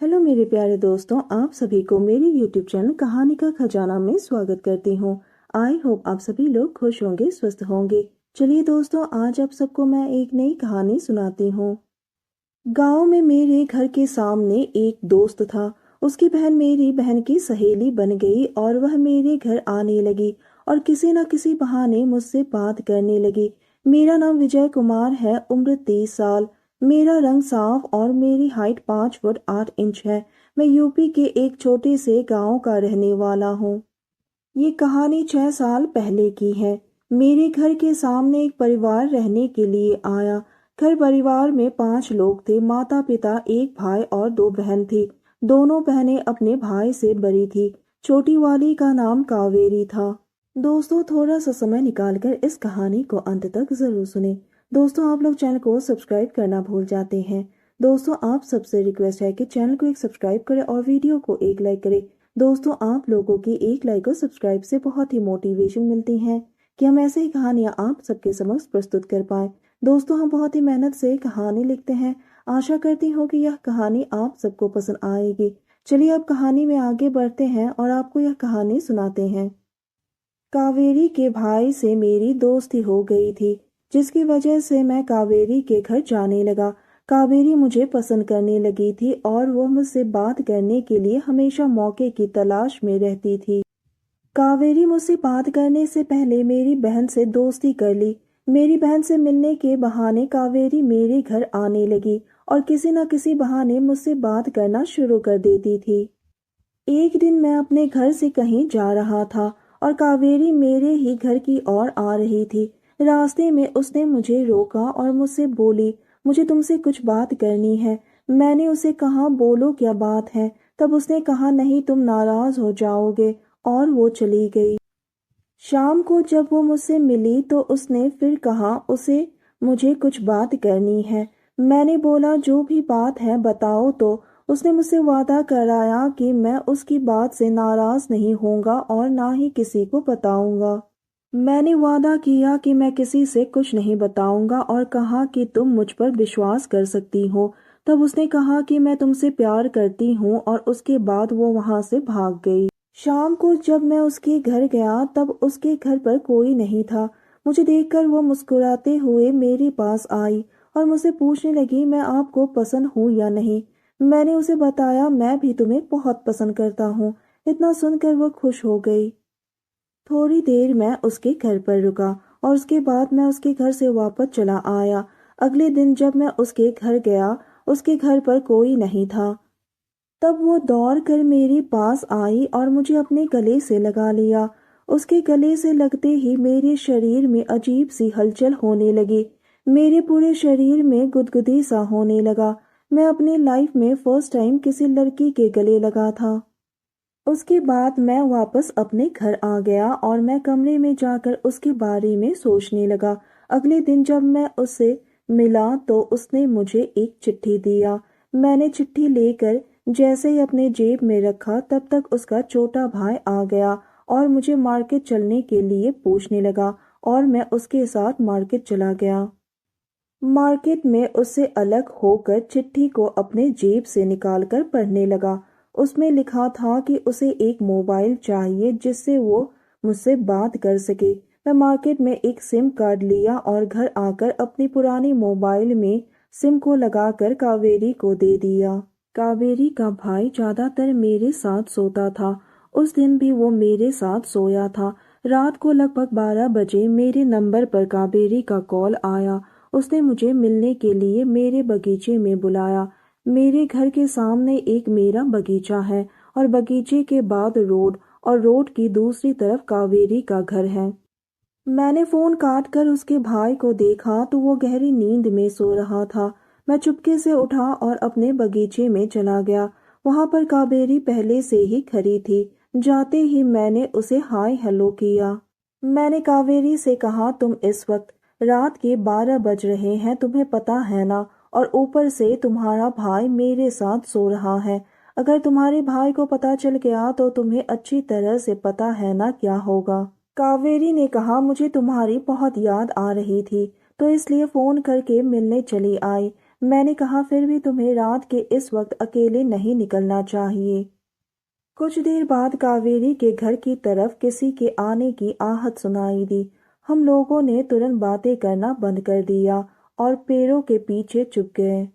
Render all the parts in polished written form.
Hello मेरे प्यारे दोस्तों, आप सभी को मेरे यूट्यूब चैनल कहानी का खजाना में स्वागत करती हूँ। आई होप आप सभी लोग खुश होंगे, स्वस्थ होंगे। चलिए दोस्तों, आज आप सबको मैं एक नई कहानी सुनाती हूँ। गांव में मेरे घर के सामने एक दोस्त था। उसकी बहन मेरी बहन की सहेली बन गई और वह मेरे घर आने लगी और किसी न किसी बहाने मुझसे बात करने लगी। मेरा नाम विजय कुमार है, उम्र 30 साल। मेरा रंग साफ और मेरी हाइट 5 फुट 8 इंच है। मैं यूपी के एक छोटे से गांव का रहने वाला हूँ। ये कहानी 6 साल पहले की है। मेरे घर के सामने एक परिवार रहने के लिए आया। घर परिवार में 5 लोग थे, माता पिता, एक भाई और 2 बहन थी। दोनों बहनें अपने भाई से बड़ी थी। छोटी वाली का नाम कावेरी था। दोस्तों, थोड़ा सा समय निकालकर इस कहानी को अंत तक जरूर सुने। दोस्तों, आप लोग चैनल को सब्सक्राइब करना भूल जाते हैं। दोस्तों, आप सबसे रिक्वेस्ट है कि चैनल को एक सब्सक्राइब करें और वीडियो को एक लाइक करें। दोस्तों, आप लोगों की एक लाइक और सब्सक्राइब से बहुत ही मोटिवेशन मिलती है कि हम ऐसे ही कहानियां आप सबके समक्ष प्रस्तुत कर पाए। दोस्तों, हम बहुत ही मेहनत से कहानी लिखते हैं। आशा करती हूँ कि यह कहानी आप सबको पसंद आएगी। चलिए अब कहानी में आगे बढ़ते हैं और आपको यह कहानी सुनाते हैं। कावेरी के भाई से मेरी दोस्ती हो गई थी, जिसकी वजह से मैं कावेरी के घर जाने लगा। कावेरी मुझे पसंद करने लगी थी और वह मुझसे बात करने के लिए हमेशा मौके की तलाश में रहती थी। कावेरी मुझसे बात करने से पहले मेरी बहन से दोस्ती कर ली। मेरी बहन से मिलने के बहाने कावेरी मेरे घर आने लगी और किसी न किसी बहाने मुझसे बात करना शुरू कर देती थी। एक दिन मैं अपने घर से कहीं जा रहा था और कावेरी मेरे ही घर की ओर आ रही थी। रास्ते में उसने मुझे रोका और मुझसे बोली, मुझे तुमसे कुछ बात करनी है। मैंने उसे कहा, बोलो क्या बात है। तब उसने कहा, नहीं तुम नाराज हो जाओगे, और वो चली गई। शाम को जब वो मुझसे मिली तो उसने फिर कहा उसे मुझे कुछ बात करनी है। मैंने बोला, जो भी बात है बताओ तो। उसने मुझसे वादा कराया कि मैं उसकी बात से नाराज नहीं होऊंगा और ना ही किसी को बताऊंगा। मैंने वादा किया कि मैं किसी से कुछ नहीं बताऊंगा और कहा कि तुम मुझ पर विश्वास कर सकती हो। तब उसने कहा कि मैं तुमसे प्यार करती हूँ और उसके बाद वो वहां से भाग गई। शाम को जब मैं उसके घर गया तब उसके घर पर कोई नहीं था। मुझे देखकर वो मुस्कुराते हुए मेरे पास आई और मुझसे पूछने लगी, मैं आपको पसंद हूँ या नहीं। मैंने उसे बताया, मैं भी तुम्हें बहुत पसंद करता हूँ। इतना सुनकर वो खुश हो गई। थोड़ी देर मैं उसके घर पर रुका और उसके बाद मैं उसके घर से वापस चला आया। अगले दिन जब मैं उसके घर गया, उसके घर पर कोई नहीं था। तब वो दौड़ कर मेरे पास आई और मुझे अपने गले से लगा लिया। उसके गले से लगते ही मेरे शरीर में अजीब सी हलचल होने लगी। मेरे पूरे शरीर में गुदगुदी सा होने लगा। मैं अपनी लाइफ में फर्स्ट टाइम किसी लड़की के गले लगा था। उसके बाद मैं वापस अपने घर आ गया और मैं कमरे में जाकर उसके बारे में सोचने लगा। अगले दिन जब मैं उससे मिला तो उसने मुझे एक चिट्ठी दिया। मैंने चिट्ठी लेकर जैसे ही अपने जेब में रखा तब तक उसका छोटा भाई आ गया और मुझे मार्केट चलने के लिए पूछने लगा और मैं उसके साथ मार्केट चला गया। मार्केट में उससे अलग होकर चिट्ठी को अपने जेब से निकालकर पढ़ने लगा। उसमें लिखा था कि उसे एक मोबाइल चाहिए जिससे वो मुझसे बात कर सके। मैं मार्केट में एक सिम कार्ड लिया और घर आकर अपनी पुरानी मोबाइल में सिम को लगाकर कावेरी को दे दिया। कावेरी का भाई ज्यादातर मेरे साथ सोता था। उस दिन भी वो मेरे साथ सोया था। रात को लगभग 12 बजे मेरे नंबर पर कावेरी का कॉल आया। उसने मुझे मिलने के लिए मेरे बगीचे में बुलाया। मेरे घर के सामने एक मेरा बगीचा है और बगीचे के बाद रोड और रोड की दूसरी तरफ कावेरी का घर है। मैंने फोन काट कर उसके भाई को देखा तो वो गहरी नींद में सो रहा था। मैं चुपके से उठा और अपने बगीचे में चला गया। वहां पर कावेरी पहले से ही खड़ी थी। जाते ही मैंने उसे हाय हेलो किया। मैंने कावेरी से कहा, तुम इस वक्त रात के 12 बज रहे हैं, तुम्हें पता है ना, और ऊपर से तुम्हारा भाई मेरे साथ सो रहा है। अगर तुम्हारे भाई को पता चल गया तो तुम्हें अच्छी तरह से पता है ना क्या होगा। कावेरी ने कहा, मुझे तुम्हारी बहुत याद आ रही थी तो इसलिए फोन करके मिलने चली आई। मैंने कहा फिर भी तुम्हें रात के इस वक्त अकेले नहीं निकलना चाहिए। कुछ देर बाद कावेरी के घर की तरफ किसी के आने की आहट सुनाई दी। हम लोगों ने तुरंत बातें करना बंद कर दिया और पेड़ों के पीछे छुप गए।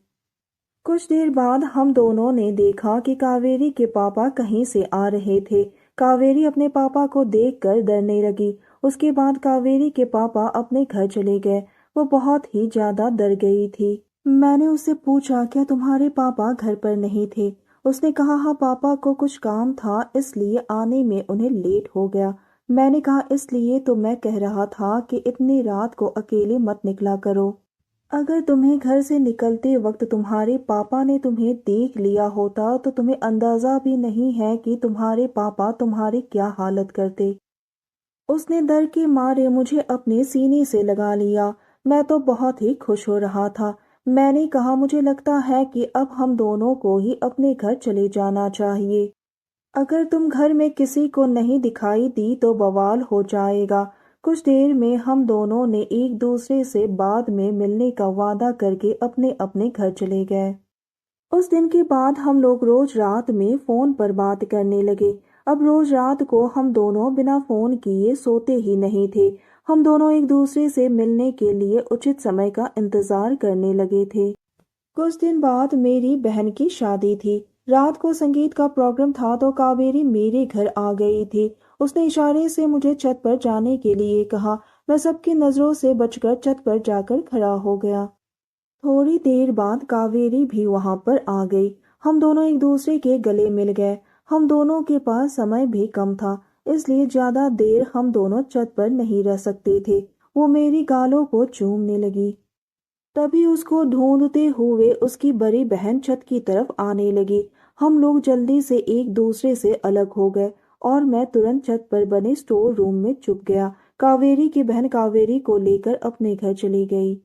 कुछ देर बाद हम दोनों ने देखा कि कावेरी के पापा कहीं से आ रहे थे। कावेरी अपने पापा को देखकर डरने लगी। उसके बाद कावेरी के पापा अपने घर चले गए। वो बहुत ही ज्यादा डर गई थी। मैंने उससे पूछा क्या तुम्हारे पापा घर पर नहीं थे? उसने कहा हाँ, पापा को कुछ काम था इसलिए आने में उन्हें लेट हो गया। मैंने कहा इसलिए तो मैं कह रहा था कि इतनी रात को अकेले मत निकला करो। अगर तुम्हें घर से निकलते वक्त तुम्हारे पापा ने तुम्हें देख लिया होता तो तुम्हें अंदाजा भी नहीं है कि तुम्हारे पापा तुम्हारी क्या हालत करते। उसने डर के मारे मुझे अपने सीने से लगा लिया। मैं तो बहुत ही खुश हो रहा था। मैंने कहा मुझे लगता है कि अब हम दोनों को ही अपने घर चले जाना चाहिए। अगर तुम घर में किसी को नहीं दिखाई दी तो बवाल हो जाएगा। कुछ देर में हम दोनों ने एक दूसरे से बाद में मिलने का वादा करके अपने अपने घर चले गए। उस दिन के बाद हम लोग रोज रात में फोन पर बात करने लगे। अब रोज रात को हम दोनों बिना फोन किए सोते ही नहीं थे। हम दोनों एक दूसरे से मिलने के लिए उचित समय का इंतजार करने लगे थे। कुछ दिन बाद मेरी बहन की शादी थी। रात को संगीत का प्रोग्राम था तो कावेरी मेरे घर आ गई थी। उसने इशारे से मुझे छत पर जाने के लिए कहा। मैं सबकी नजरों से बचकर छत पर जाकर खड़ा हो गया। थोड़ी देर बाद कावेरी भी वहां पर आ गई। हम दोनों एक दूसरे के गले मिल गए। हम दोनों के पास समय भी कम था, इसलिए ज्यादा देर हम दोनों छत पर नहीं रह सकते थे। वो मेरी गालों को चूमने लगी। तभी उसको ढूंढते हुए उसकी बड़ी बहन छत की तरफ आने लगी। हम लोग जल्दी से एक दूसरे से अलग हो गए और मैं तुरंत छत पर बने स्टोर रूम में छुप गया। कावेरी की बहन कावेरी को लेकर अपने घर चली गई।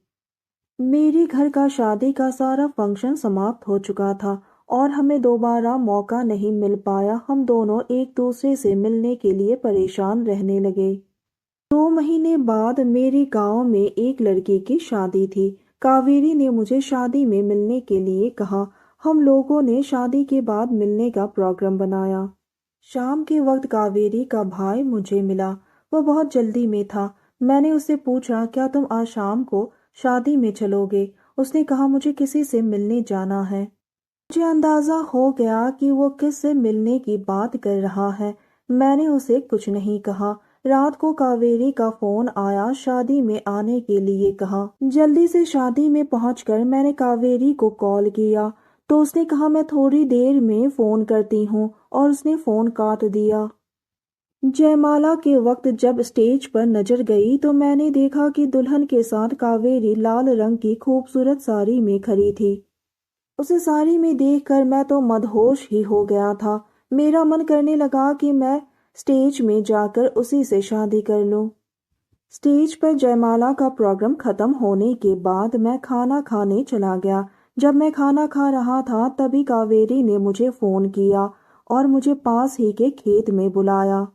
मेरे घर का शादी का सारा फंक्शन समाप्त हो चुका था और हमें दोबारा मौका नहीं मिल पाया। हम दोनों एक दूसरे से मिलने के लिए परेशान रहने लगे। 2 महीने बाद मेरे गांव में एक लड़की की शादी थी। कावेरी ने मुझे शादी में मिलने के लिए कहा। हम लोगों ने शादी के बाद मिलने का प्रोग्राम बनाया। शाम के वक्त कावेरी का भाई मुझे मिला। वो बहुत जल्दी में था। मैंने उससे पूछा क्या तुम आज शाम को शादी में चलोगे? उसने कहा मुझे किसी से मिलने जाना है। मुझे अंदाजा हो गया कि वो किससे मिलने की बात कर रहा है। मैंने उसे कुछ नहीं कहा। रात को कावेरी का फोन आया, शादी में आने के लिए कहा। जल्दी से शादी में पहुंचकर मैंने कावेरी को कॉल किया तो उसने कहा मैं थोड़ी देर में फोन करती हूँ और उसने फोन काट दिया। जयमाला के वक्त जब स्टेज पर नजर गई तो मैंने देखा कि दुल्हन के साथ कावेरी लाल रंग की खूबसूरत साड़ी में खड़ी थी। उसे साड़ी में देखकर मैं तो मदहोश ही हो गया था। मेरा मन करने लगा कि मैं स्टेज में जाकर उसी से शादी कर लूं। स्टेज पर जयमाला का प्रोग्राम खत्म होने के बाद मैं खाना खाने चला गया। जब मैं खाना खा रहा था तभी कावेरी ने मुझे फोन किया और मुझे पास ही के खेत में बुलाया।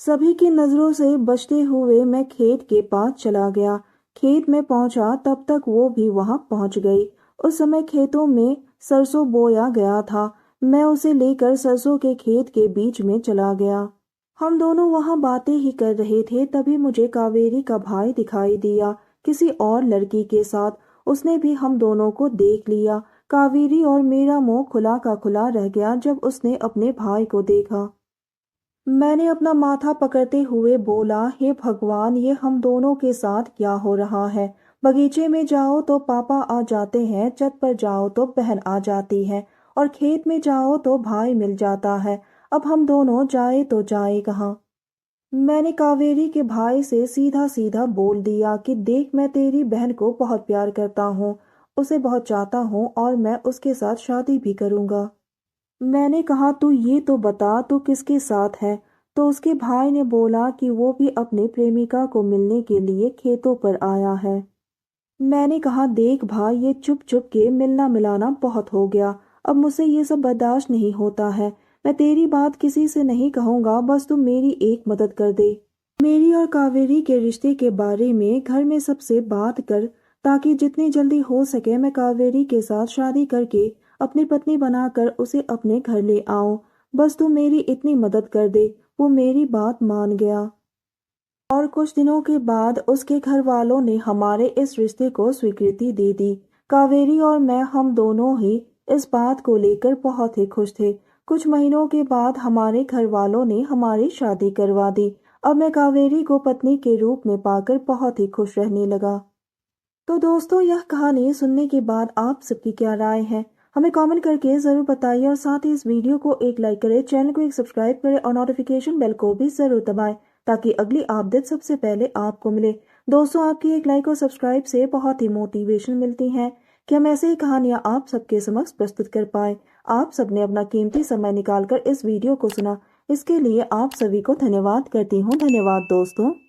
सभी की नजरों से बचते हुए मैं खेत के पास चला गया। खेत में पहुंचा तब तक वो भी वहां पहुंच गई। उस समय खेतों में सरसों बोया गया था। मैं उसे लेकर सरसों के खेत के बीच में चला गया। हम दोनों वहां बातें ही कर रहे थे तभी मुझे कावेरी का भाई दिखाई दिया किसी और लड़की के साथ। उसने भी हम दोनों को देख लिया। कावेरी और मेरा मुंह खुला का खुला रह गया जब उसने अपने भाई को देखा। मैंने अपना माथा पकड़ते हुए बोला, हे भगवान, ये हम दोनों के साथ क्या हो रहा है? बगीचे में जाओ तो पापा आ जाते हैं, छत पर जाओ तो बहन आ जाती है और खेत में जाओ तो भाई मिल जाता है। अब हम दोनों जाए तो जाए कहाँ? मैंने कावेरी के भाई से सीधा सीधा बोल दिया कि देख, मैं तेरी बहन को बहुत प्यार करता हूँ, उसे बहुत चाहता हूँ और मैं उसके साथ शादी भी करूँगा। मैंने कहा तू ये तो बता तू किसके साथ है? तो उसके भाई ने बोला कि वो भी अपने प्रेमिका को मिलने के लिए खेतों पर आया है। मैंने कहा देख भाई, ये चुप चुप के मिलना मिलाना बहुत हो गया। अब मुझसे ये सब बर्दाश्त नहीं होता है। मैं तेरी बात किसी से नहीं कहूँगा, बस तू मेरी एक मदद कर दे। मेरी और कावेरी के रिश्ते के बारे में घर में सबसे बात कर ताकि जितनी जल्दी हो सके मैं कावेरी के साथ शादी करके अपनी पत्नी बनाकर उसे अपने घर ले आऊं। बस तू मेरी इतनी मदद कर दे। वो मेरी बात मान गया और कुछ दिनों के बाद उसके घर वालों ने हमारे इस रिश्ते को स्वीकृति दे दी। कावेरी और मैं हम दोनों ही इस बात को लेकर बहुत ही खुश थे। कुछ महीनों के बाद हमारे घर वालों ने हमारी शादी करवा दी। अब मैं कावेरी को पत्नी के रूप में पाकर बहुत ही खुश रहने लगा। तो दोस्तों, यह कहानी सुनने के बाद आप सबकी क्या राय है, हमें कमेंट करके ज़रूर बताइए और साथ ही इस वीडियो को एक लाइक करें, चैनल को एक सब्सक्राइब करें और नोटिफिकेशन बेल को भी ज़रूर दबाएं ताकि अगली अपडेट सबसे पहले आपको मिले। दोस्तों, आपकी एक लाइक और सब्सक्राइब से बहुत ही मोटिवेशन मिलती है कि हम ऐसे ही कहानियाँ आप सबके समक्ष प्रस्तुत कर पाए। आप सबने अपना कीमती समय निकालकर इस वीडियो को सुना, इसके लिए आप सभी को धन्यवाद करती हूँ। धन्यवाद दोस्तों।